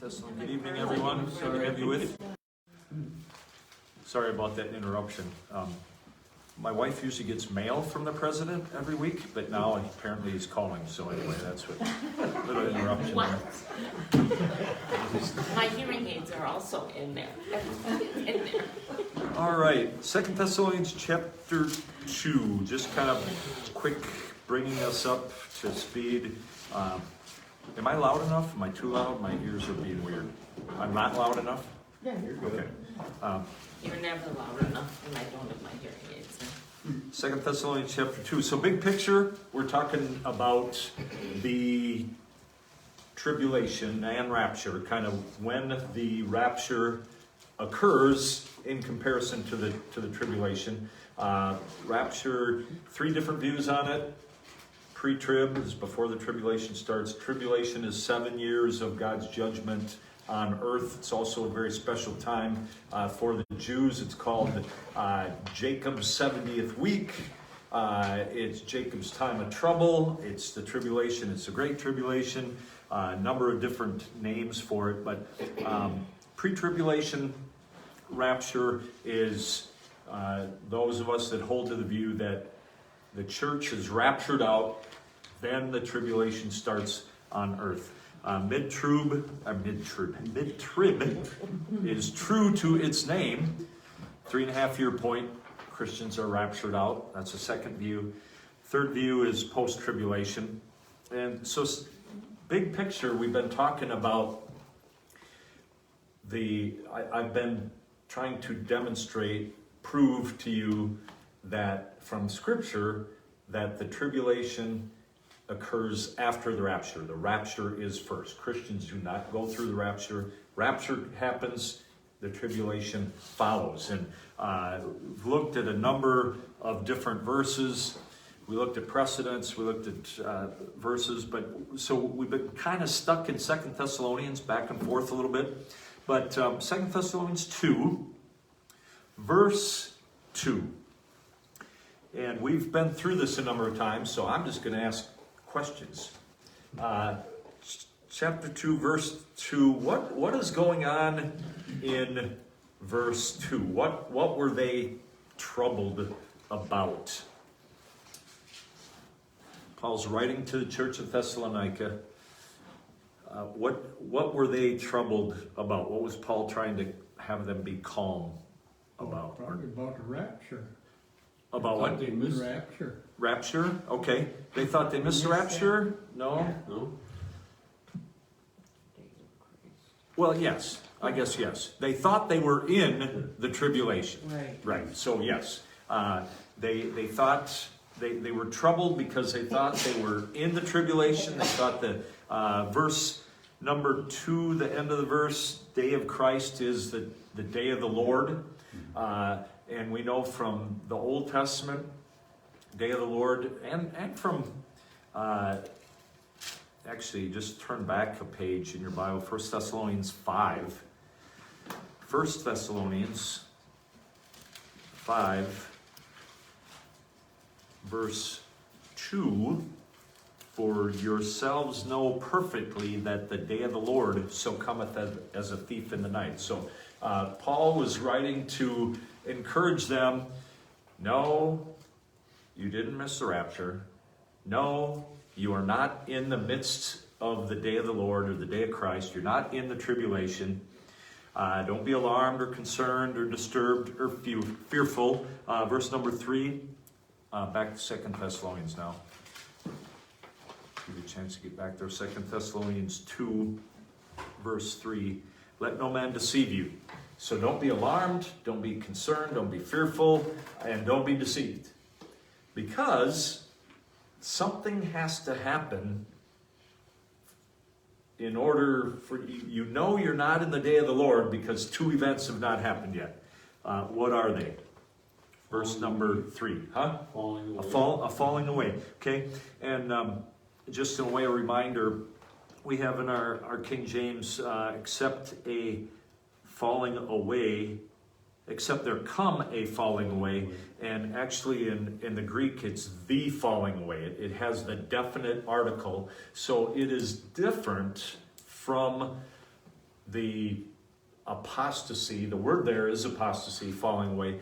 Good evening, everyone. Sorry to have you with. Sorry about that interruption. My wife usually gets mail from the president every week, but now apparently he's calling. So anyway, that's what little interruption there. My hearing aids are also in there. In there. All right, II Thessalonians chapter 2. Just kind of quick, bringing us up to speed. Am I loud enough? Am I too loud? My ears are being weird. I'm not loud enough? Yeah, you're good. Okay. You're never loud enough when I don't have my hearing aids in. 2 Thessalonians chapter 2. So big picture, we're talking about the tribulation and rapture, kind of when the rapture occurs in comparison to the tribulation. Rapture, 3 different views on it. Pre-trib is before the tribulation starts. Tribulation is 7 years of God's judgment on earth. It's also a very special time for the Jews. It's called Jacob's 70th week. It's Jacob's time of trouble. It's the tribulation. It's the great tribulation. A number of different names for it. But pre-tribulation rapture is those of us that hold to the view that the church is raptured out, then the tribulation starts on earth. Mid-trib is true to its name. 3.5-year point, Christians are raptured out. That's the second view. Third view is post-tribulation. And so, big picture, we've been talking about I've been trying to demonstrate, prove to you that from Scripture that the tribulation occurs after the rapture. The rapture is first. Christians do not go through the rapture. Rapture happens, the tribulation follows. And we've looked at a number of different verses. We looked at precedents, we looked at verses, but so we've been kind of stuck in 2 Thessalonians, back and forth a little bit. But 2 Thessalonians 2, verse 2. And we've been through this a number of times, so I'm just going to ask questions. Chapter 2, verse 2. What is going on in verse 2? What were they troubled about? Paul's writing to the church of Thessalonica. What were they troubled about? What was Paul trying to have them be calm about? Probably about the rapture. About what? They missed rapture. Rapture? Okay. They thought they missed the rapture? No? No. Well, yes. I guess yes. They thought they were in the tribulation. Right. So yes. They thought they were troubled because they thought they were in the tribulation. They thought that verse number 2, the end of the verse, day of Christ is the day of the Lord. And we know from the Old Testament, day of the Lord, and from, actually, just turn back a page in your Bible, 1 Thessalonians 5. 1 Thessalonians 5, verse 2. For yourselves know perfectly that the day of the Lord so cometh as a thief in the night. So Paul was writing to encourage them. No, you didn't miss the rapture. No, you are not in the midst of the day of the Lord or the day of Christ. You're not in the tribulation. Don't be alarmed or concerned or disturbed or fearful. Verse number 3, back to 2 Thessalonians now. Give you a chance to get back there. 2 Thessalonians 2, verse 3. Let no man deceive you. So don't be alarmed, don't be concerned, don't be fearful, and don't be deceived. Because something has to happen in order for you know you're not in the day of the Lord because 2 events have not happened yet. What are they? Verse number 3. Falling away. A falling away. Okay? And just in a way, a reminder, we have in our King James, except a falling away, except there come a falling away. And actually in the Greek, it's the falling away. It has the definite article. So it is different from the apostasy, the word there is apostasy, falling away.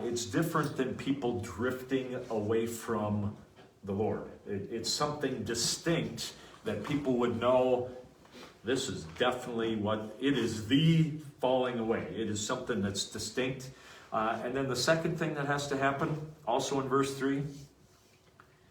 It's different than people drifting away from the Lord. It's something distinct that people would know. This is definitely what it is, the falling away. It is something that's distinct. And then the second thing that has to happen, also in verse 3,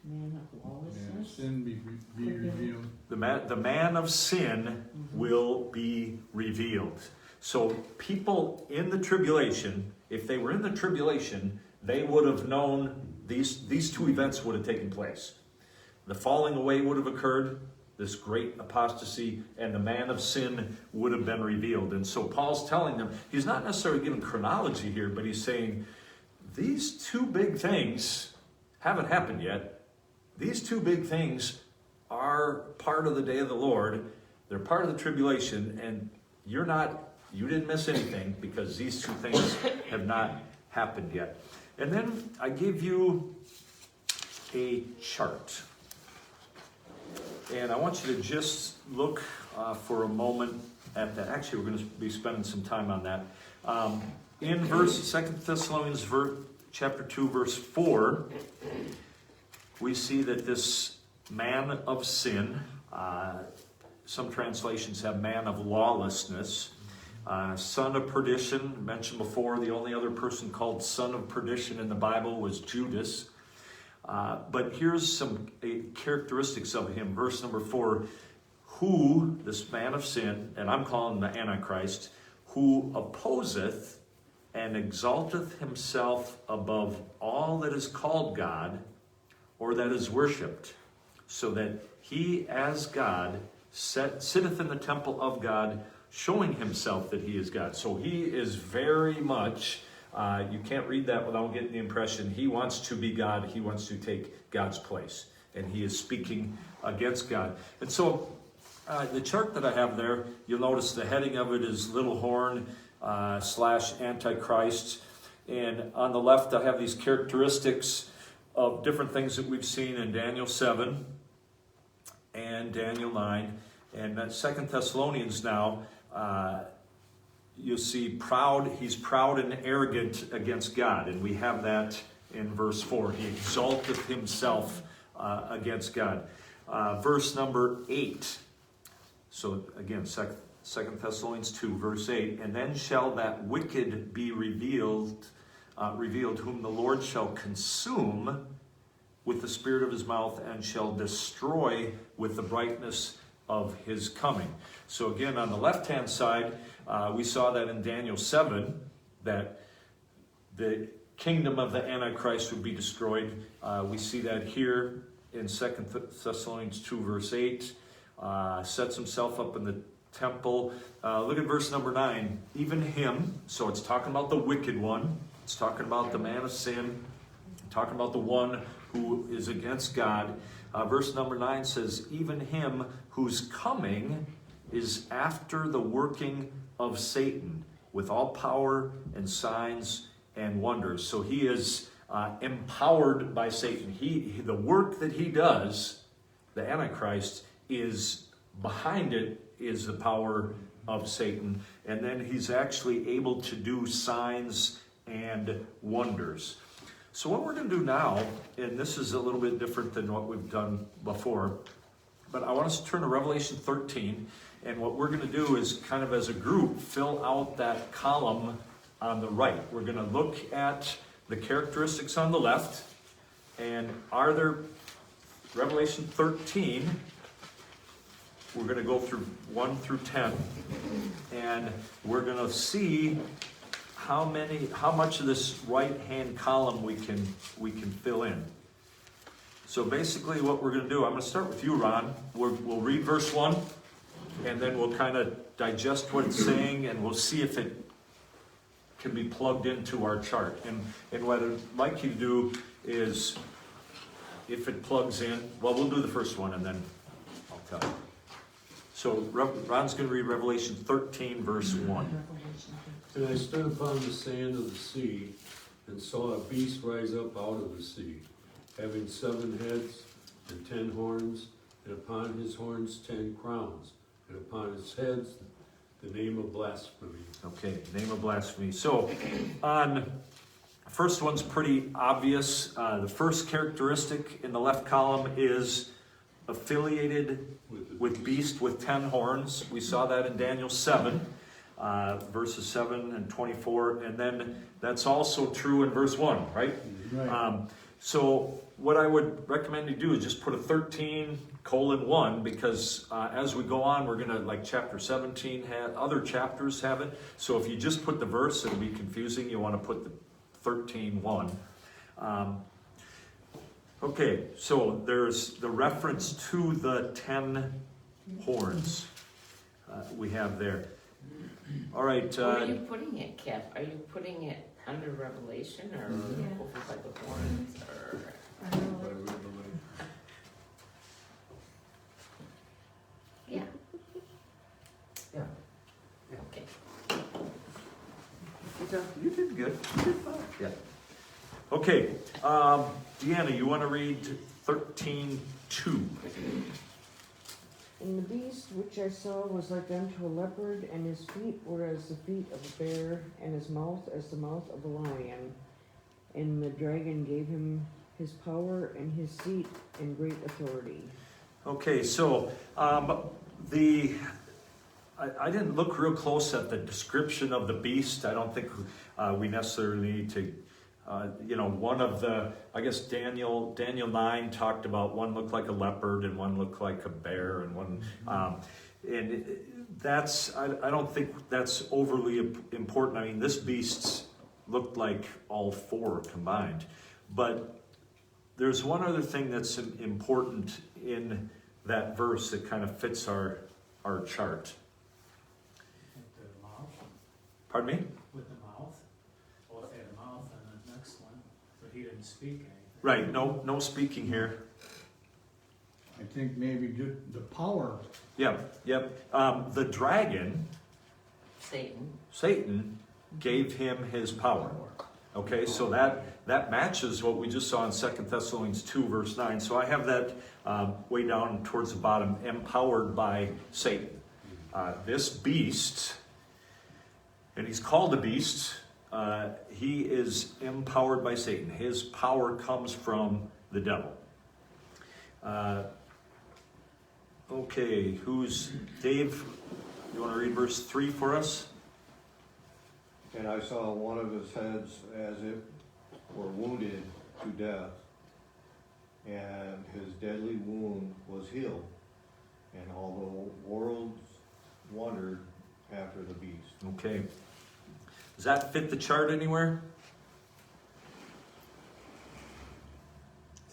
Man of lawlessness. Sin be revealed. the man of sin will be revealed. So people in the tribulation, if they were in the tribulation, they would have known these two events would have taken place. The falling away would have occurred, this great apostasy, and the man of sin would have been revealed. And so Paul's telling them, he's not necessarily giving chronology here, but he's saying, these two big things haven't happened yet. These two big things are part of the day of the Lord. They're part of the tribulation, and you didn't miss anything because these two things have not happened yet. And then I give you a chart. And I want you to just look for a moment at that. Actually, we're going to be spending some time on that. In II Thessalonians chapter 2, verse 4, we see that this man of sin, some translations have man of lawlessness, son of perdition, mentioned before, the only other person called son of perdition in the Bible was Judas. But here's some characteristics of him. Verse number 4, who, this man of sin, and I'm calling him the antichrist, who opposeth and exalteth himself above all that is called God or that is worshipped, so that he as God sitteth in the temple of God, showing himself that he is God. So he is very much, you can't read that without getting the impression, he wants to be God, he wants to take God's place, and he is speaking against God. And so the chart that I have there, you'll notice the heading of it is little horn / antichrist, and on the left I have these characteristics of different things that we've seen in Daniel 7 and Daniel 9, and that II Thessalonians now, you'll see proud, he's proud and arrogant against God, and we have that in verse 4. He exalteth himself against God. Verse number 8. So again, 2 Thessalonians 2, verse 8. And then shall that wicked be revealed, whom the Lord shall consume with the spirit of his mouth, and shall destroy with the brightness of his coming. So again, on the left-hand side, we saw that in Daniel 7, that the kingdom of the Antichrist would be destroyed. We see that here in 2 Thessalonians 2, verse 8. Sets himself up in the temple. Look at verse number 9. Even him, so it's talking about the wicked one. It's talking about the man of sin. Talking about the one who is against God. Verse number 9 says, even him whose coming is after the working of Satan, with all power and signs and wonders. So he is empowered by Satan. The work that he does, the Antichrist, is behind it is the power of Satan. And then he's actually able to do signs and wonders. So what we're going to do now, and this is a little bit different than what we've done before, but I want us to turn to Revelation 13, and what we're going to do is kind of as a group fill out that column on the right. We're going to look at the characteristics on the left, and are there, Revelation 13, we're going to go through 1 through 10, and we're going to see how much of this right-hand column we can fill in. So basically what we're going to do, I'm going to start with you, Ron. We'll read verse 1, and then we'll kind of digest what it's saying, and we'll see if it can be plugged into our chart. And what I'd like you to do is, if it plugs in, well, we'll do the first one, and then I'll tell you. So Ron's going to read Revelation 13, verse 1. And I stood upon the sand of the sea, and saw a beast rise up out of the sea, having 7 heads and 10 horns, and upon his horns 10 crowns, and upon his heads The name of blasphemy. Okay, name of blasphemy. So, on first one's pretty obvious. The first characteristic in the left column is affiliated with beast with 10 horns. We saw that in Daniel 7, verses 7 and 24, and then that's also true in verse 1, right? Right. So what I would recommend you do is just put a 13:1, because as we go on, we're going to, like chapter 17, other chapters have it. So if you just put the verse, it'll be confusing. You want to put the 13:1. Okay, so there's the reference to the 10 horns we have there. All right. Where are you putting it, Kev? Are you putting it under Revelation or over by the horns or? Yeah. Yeah. Okay. You did good. You did fine. Yeah. Okay, Deanna, you want to read 13:2? And the beast which I saw was like unto a leopard, and his feet were as the feet of a bear, and his mouth as the mouth of a lion. And the dragon gave him his power and his seat and great authority. Okay, so I didn't look real close at the description of the beast. I don't think we necessarily need to. One of the, I guess Daniel 9 talked about one looked like a leopard and one looked like a bear and one, and that's, I don't think that's overly important. I mean, this beast looked like all four combined, but there's one other thing that's important in that verse that kind of fits our chart. With the mouth, Pardon me? with the mouth. Well, if they had a mouth on the next one, but he didn't speak anything. Right, no speaking here. I think maybe just the power. Yep. The dragon, Satan, gave him his power. Okay, so that matches what we just saw in II Thessalonians 2, verse 9. So I have that way down towards the bottom, empowered by Satan. This beast, and he's called a beast, he is empowered by Satan. His power comes from the devil. Okay, Dave, you want to read verse 3 for us? And I saw one of his heads as it were wounded to death, and his deadly wound was healed, and all the worlds wondered after the beast. Okay. Does that fit the chart anywhere?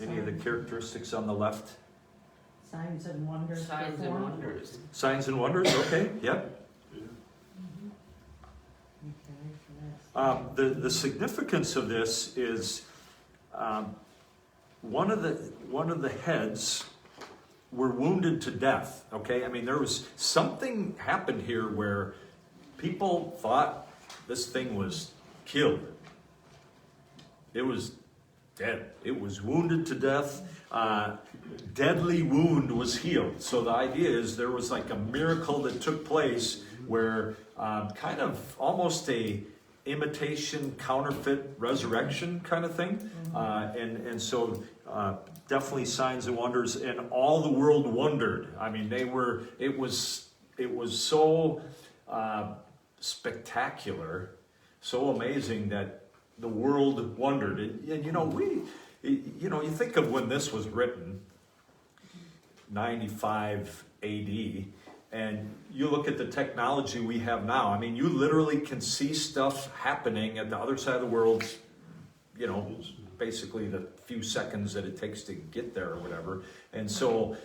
Any of the characteristics on the left? Signs and wonders. Signs and performed. wonders. Signs and wonders, okay, yep. The significance of this is one of the heads were wounded to death. Okay, I mean there was something happened here where people thought this thing was killed. It was dead. It was wounded to death. Deadly wound was healed. So the idea is there was like a miracle that took place where kind of almost a imitation, counterfeit resurrection kind of thing. And so definitely signs and wonders, and all the world wondered. I mean, it was so spectacular, so amazing that the world wondered. And you think of when this was written, 95 AD, and you look at the technology we have now. I mean, you literally can see stuff happening at the other side of the world, basically the few seconds that it takes to get there or whatever. And so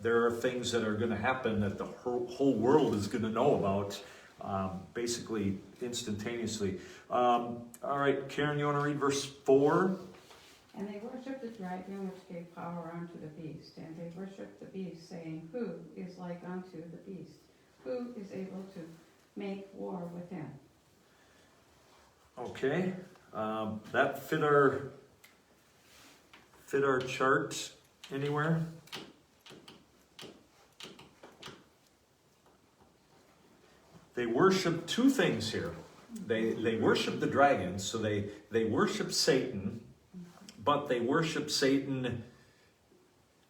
there are things that are going to happen that the whole world is going to know about basically instantaneously. All right, Karen, you want to read verse 4? And they worshipped the dragon which gave power unto the beast, and they worshipped the beast, saying, Who is like unto the beast? Who is able to make war with him? Okay, that fit our chart anywhere? they worship two things here. They worship the dragon, so they worship Satan, but they worship Satan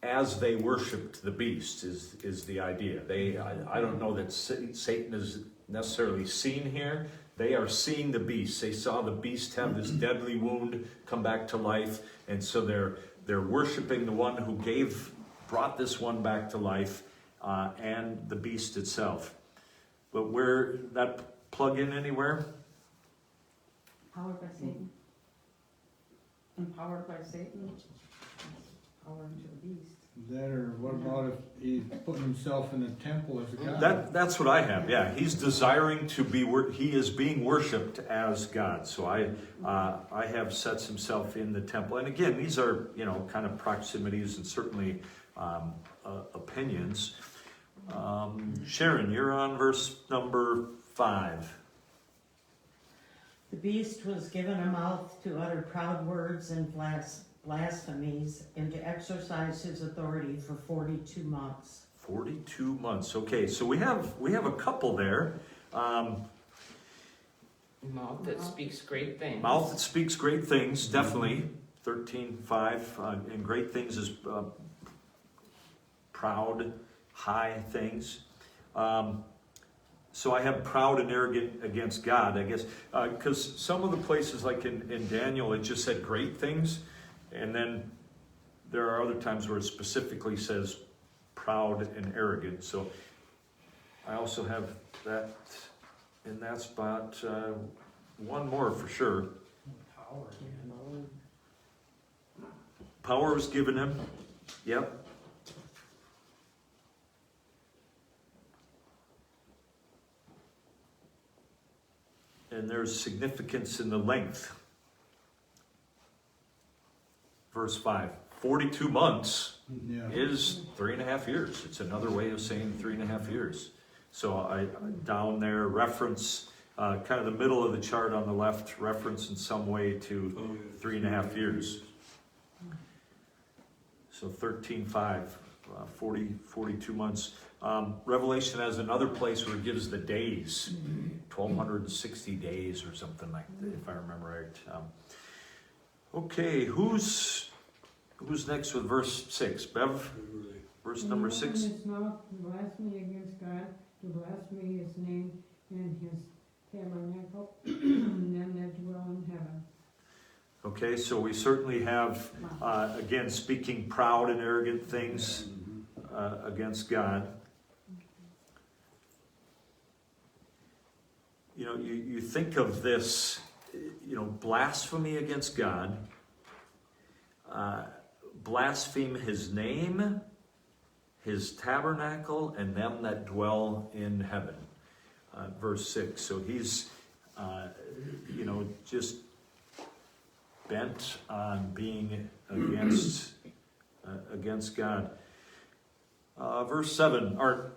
as they worshipped the beast is the idea. I don't know that Satan is necessarily seen here. They are seeing the beast. They saw the beast have this deadly wound come back to life, and so they're worshiping the one who brought this one back to life, and the beast itself. But where that plug in anywhere? Powered by Satan. Empowered by Satan. Power into the beast. That, or what about if he's putting himself in the temple as a god? That's what I have. Yeah, he's desiring to be. He is being worshipped as God. So I have sets himself in the temple. And again, these are kind of proximities and certainly opinions. Sharon, you're on verse number 5. The beast was given a mouth to utter proud words and blasphemies, and to exercise his authority for 42 months. 42 months. Okay, so we have a couple there. Mouth that speaks great things. Mouth that speaks great things, definitely. 13:5, and great things is proud, high things. So I have proud and arrogant against God, I guess, because some of the places, like in Daniel, it just said great things, and then there are other times where it specifically says proud and arrogant. So I also have that in that spot. One more for sure. Power again. Power was given him. Yep. And there's significance in the length. Verse 5. 42 months Yeah. is 3.5 years. It's another way of saying 3.5 years. So I down there reference, kind of the middle of the chart on the left, reference in some way to 3.5 years. So 13:5, 42 months. Revelation has another place where it gives the days, 1,260 days or something like that, if I remember right. Okay, who's next with verse 6? Bev, verse number 6. In his mouth to blasphemy against God, to blasphemy his name and his tabernacle, and them that dwell in heaven. Okay, so we certainly have, again, speaking proud and arrogant things against God. You think of this, blasphemy against God, blaspheme his name, his tabernacle, and them that dwell in heaven. Verse 6. So he's, just bent on being against God. Verse 7. Art.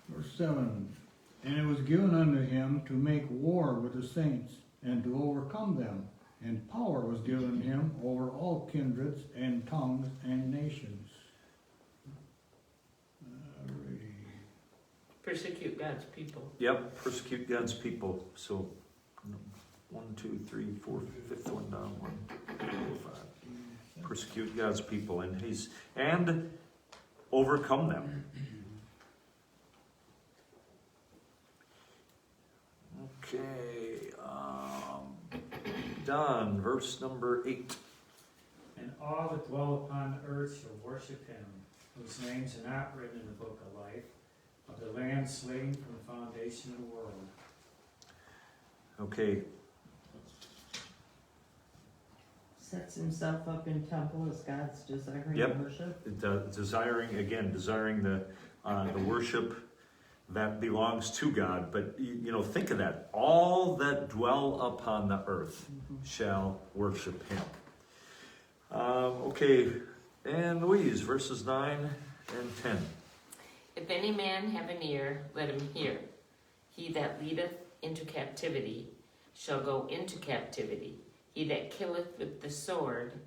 Verse 7. And it was given unto him to make war with the saints, and to overcome them. And power was given him over all kindreds and tongues and nations. Persecute God's people. Yep, persecute God's people. So 1, 2, 3, 4, fifth one down. 1, 2, 3, 4, 5. Persecute God's people, and overcome them. Okay, Don, verse number 8. And all that dwell upon the earth shall worship him, whose names are not written in the book of life, of the Lamb slain from the foundation of the world. Okay, Sets himself up in temple as God's desiring Yep. worship. desiring the worship that belongs to God. But think of that. All that dwell upon the earth shall worship him. Okay, and Louise, verses 9 and 10. If any man have an ear, let him hear. He that leadeth into captivity shall go into captivity. He that killeth with the sword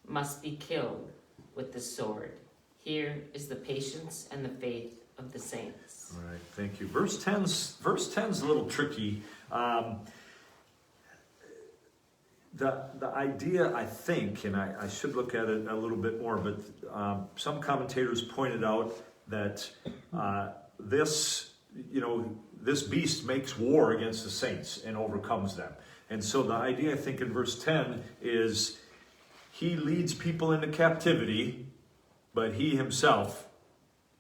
must be killed with the sword. Here is the patience and the faith of the saints. All right, thank you. Verse 10's a little tricky. The idea, I think, and I should look at it a little bit more, but some commentators pointed out that this beast makes war against the saints and overcomes them. And so the idea, I think, in verse 10 is he leads people into captivity, but he himself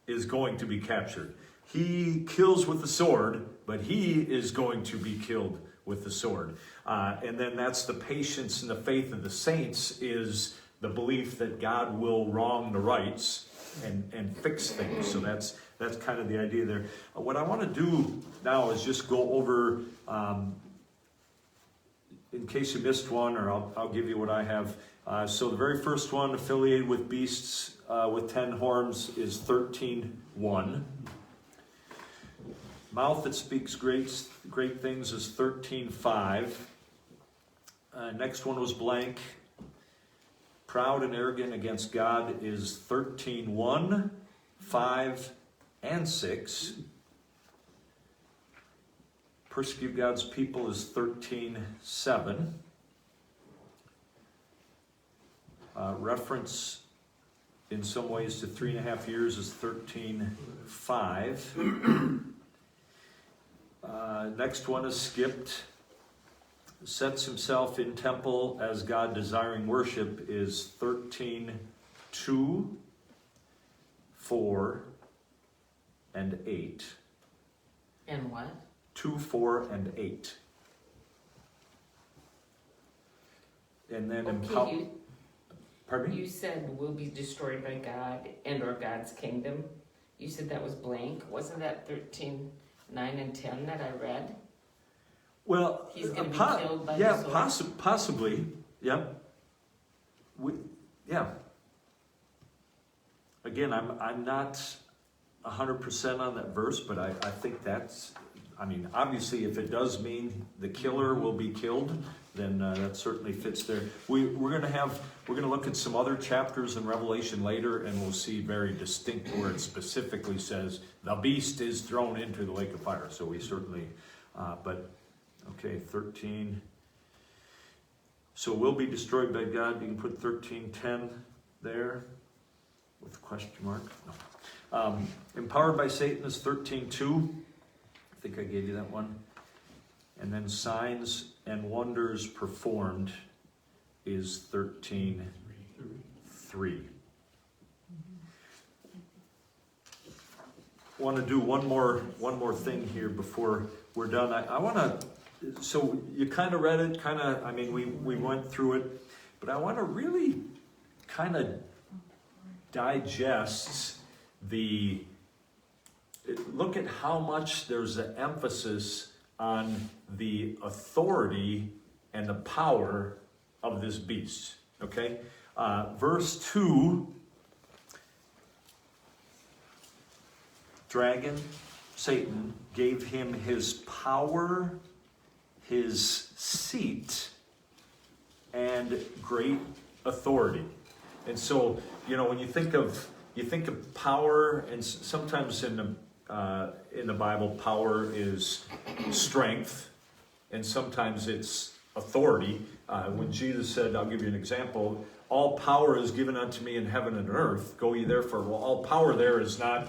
is going to be captured. He kills with the sword, but he is going to be killed with the sword. And then that's the patience and the faith of the saints, is the belief that God will wrong the rights and fix things. So that's kind of the idea there. What I want to do now is just go over, in case you missed one, or I'll give you what I have. So the very first one, affiliated with beasts with 10 horns, is 13:1. Mouth that speaks great things is 13:5. Next one was blank. Proud and arrogant against God is 13:1, 5, and 6. Persecute God's people is 13:7. Reference in some ways to 3.5 years is 13:5. Next one is skipped. Sets himself in temple as God desiring worship is 13:2, 4, and 8. And what? 2, 4, and 8. And then pardon me? You said will be destroyed by God and or God's kingdom. You said that was blank. Wasn't that 13:9 and 10 that I read? Well, He's going to be killed by the sword? Possibly. Yeah. Again, I'm not 100% on that verse, but I think that's, obviously if it does mean the killer will be killed, then that certainly fits there. We're going to look at some other chapters in Revelation later, and we'll see very distinct where it specifically says the beast is thrown into the lake of fire. So we certainly, okay, 13. So will be destroyed by God. You can put 13:10 there with a question mark. No. Empowered by Satan is 13:2. I think I gave you that one. And then signs and wonders performed is 13:3. Want to do one more thing here before we're done. I want to. So you kind of read it, we went through it, but I want to really kind of digest look at how much there's an emphasis on the authority and the power of this beast. Okay? Verse 2, dragon, Satan, gave him his power, his seat, and great authority. And so, when you think of power, and sometimes in the Bible, power is strength, and sometimes it's authority. When Jesus said, I'll give you an example, all power is given unto me in heaven and earth, go ye therefore. Well, all power there is not,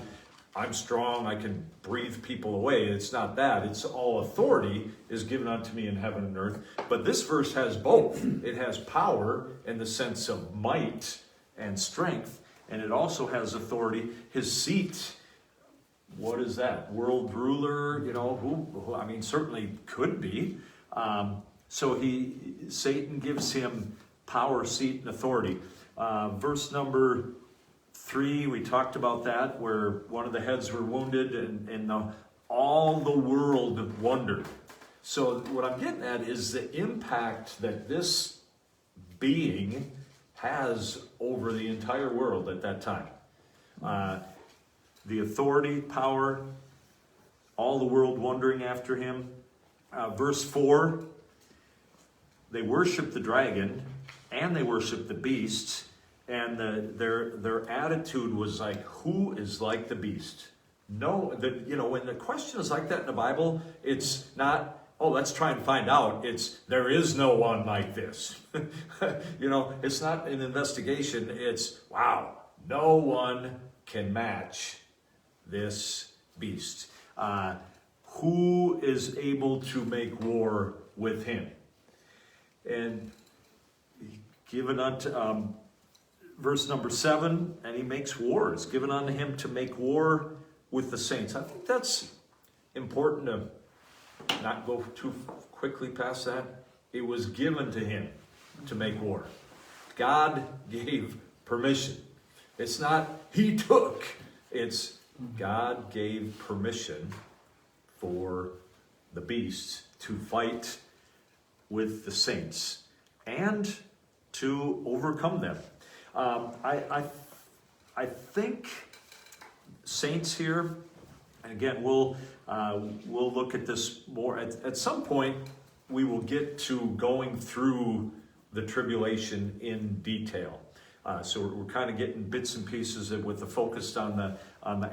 I'm strong, I can breathe people away. It's not that. It's all authority is given unto me in heaven and earth. But this verse has both. It has power in the sense of might and strength, and it also has authority. His seat, what is that? World ruler, who certainly could be. So Satan gives him power, seat, and authority. Verse number 3, we talked about that, where one of the heads were wounded, and all the world wondered. So what I'm getting at is the impact that this being has over the entire world at that time. The authority, power, all the world wondering after him. Verse 4, they worship the dragon and they worship the beast, and their attitude was like, who is like the beast? no, when the question is like that in the Bible, it's not, oh, let's try and find out. It's, there is no one like this. It's not an investigation. It's, wow, no one can match this beast. Who is able to make war with him? And given unto, verse number 7, and he makes war. It's given unto him to make war with the saints. I think that's important to not go too quickly past that. It was given to him to make war. God gave permission. It's not he took. It's God gave permission for the beast to fight with the saints and to overcome them. I think saints here, and again, we'll look at this more. At some point, we will get to going through the tribulation in detail. So we're kind of getting bits and pieces with the focus on the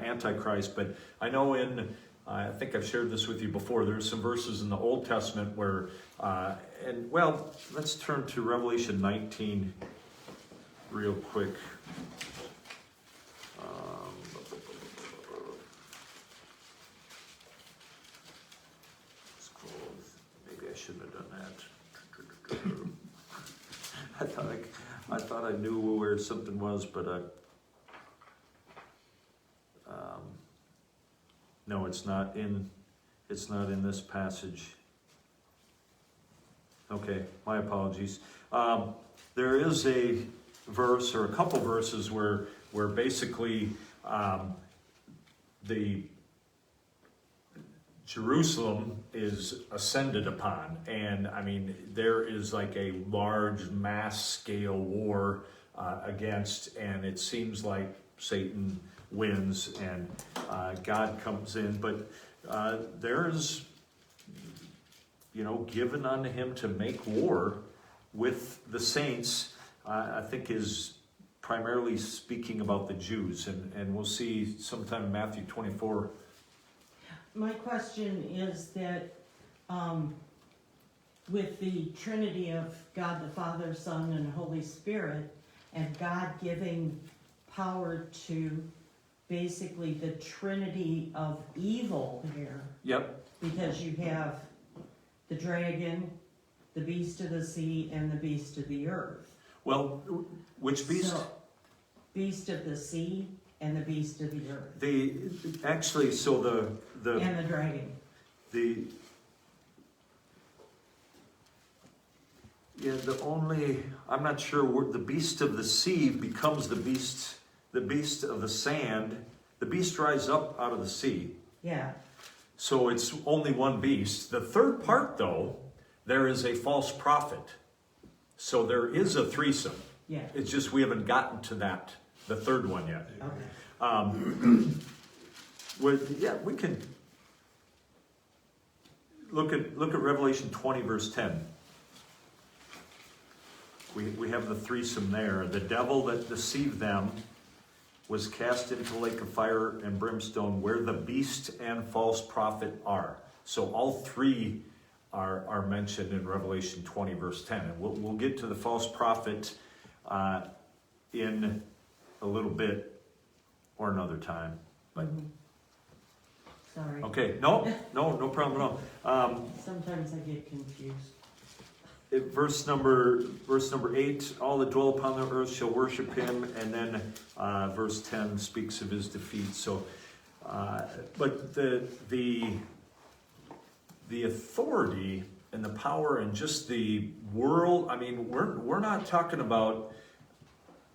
Antichrist. But I know I think I've shared this with you before. There's some verses in the Old Testament where, let's turn to Revelation 19 real quick. Maybe I shouldn't have done that. I thought I knew where something was, but no, it's not in this passage. Okay, my apologies. There is a verse or a couple verses where basically the Jerusalem is ascended upon, and I mean there is like a large mass scale war against, and it seems like Satan wins and God comes in, but there is, given unto him to make war with the saints. I think is primarily speaking about the Jews, and we'll see sometime in Matthew 24. My question is that with the Trinity of God the Father, Son, and Holy Spirit, and God giving power to basically the Trinity of evil here. Yep. Because you have the dragon, the beast of the sea, and the beast of the earth. Well, which beast? So, beast of the sea and the beast of the earth. And the dragon. I'm not sure where the beast of the sea becomes the beast of the sand. The beast rises up out of the sea. Yeah. So it's only one beast. The third part, though, there is a false prophet. So there is a threesome. Yeah. It's just we haven't gotten to that, the third one yet. Okay. We can look at Revelation 20, verse 10. We have the threesome there. The devil that deceived them was cast into the lake of fire and brimstone, where the beast and false prophet are. So all three are mentioned in Revelation 20, verse 10. And we'll get to the false prophet in a little bit or another time. But sorry. Okay, no problem at all. Sometimes I get confused. Verse number 8, all that dwell upon the earth shall worship him, and then verse 10 speaks of his defeat. So, but the authority and the power and just the world. I mean, we're not talking about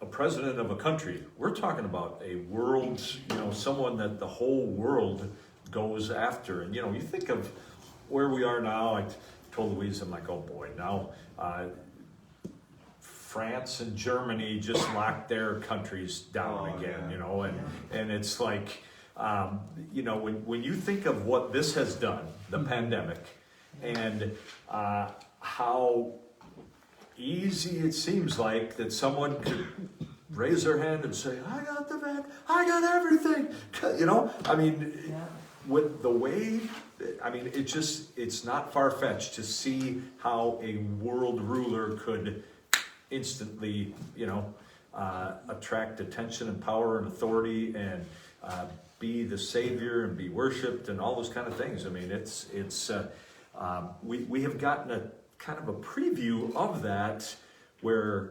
a president of a country. We're talking about a world. Someone that the whole world goes after. And you think of where we are now. I told Louise, I'm like, oh boy, now France and Germany just locked their countries down again, and it's like, when you think of what this has done, the pandemic, and how easy it seems like that someone could raise their hand and say, I got the vac, I got everything. You know, I mean, Yeah. with the way, I mean, it's not far-fetched to see how a world ruler could instantly, you know, attract attention and power and authority and be the savior and be worshipped and all those kind of things. I mean, we have gotten a kind of a preview of that where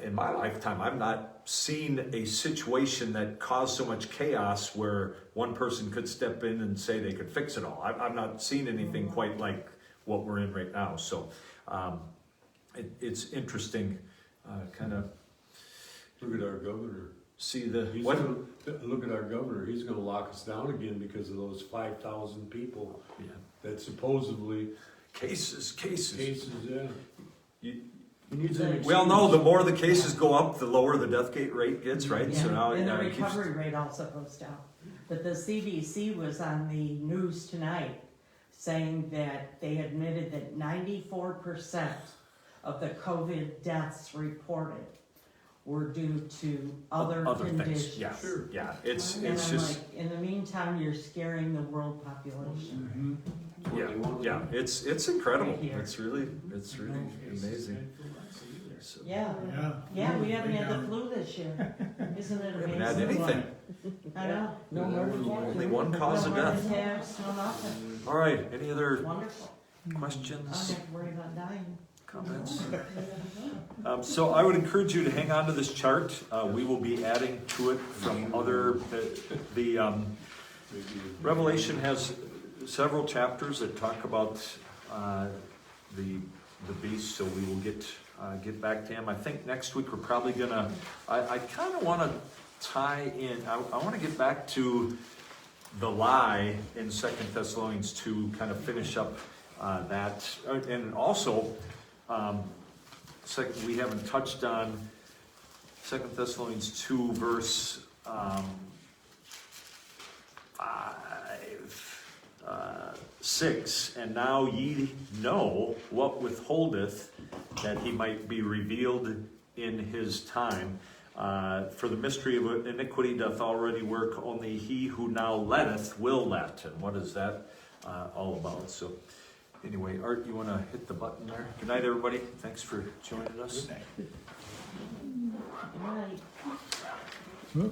in my lifetime I've not seen a situation that caused so much chaos where one person could step in and say they could fix it all. I've not seen anything quite like what we're in right now. So it's interesting, kind of Look at our governor. see the He's what. gonna, look at our governor. He's going to lock us down again because of those 5,000 people Yeah. that supposedly Cases. Yeah. You, He needs an we all know the excuse. more the cases go up, the lower the death gate rate gets, right? So now And the it keeps- recovery rate also goes down. But the CDC was on the news tonight saying that they admitted that 94% of the COVID deaths reported were due to other conditions. things. Yeah, Sure. yeah. It's And I'm just like, in the meantime, you're scaring the world population. yeah. It's incredible. Right here. It's really amazing. So, Yeah, Yeah. yeah, we haven't had the flu this year. Isn't it we haven't amazing? had anything. I know. No Yeah, heart that was attack. Only one cause of No heart death. attacks, no nothing. All right. Any other Wonderful. I don't questions, have to worry about dying. comments? So I would encourage you to hang on to this chart. We will be adding to it from other. Revelation has several chapters that talk about the beast, so we will get back to him. I think next week we're probably gonna. I kind of want to tie in. I want to get back to the lie in II Thessalonians 2. Kind of finish up that, and also we haven't touched on II Thessalonians 2 verse 6, and now ye know what withholdeth, that he might be revealed in his time. For the mystery of iniquity doth already work, only he who now letteth will let. And what is that all about? So anyway, Art, you want to hit the button there? Good night, everybody. Thanks for joining us. Good night.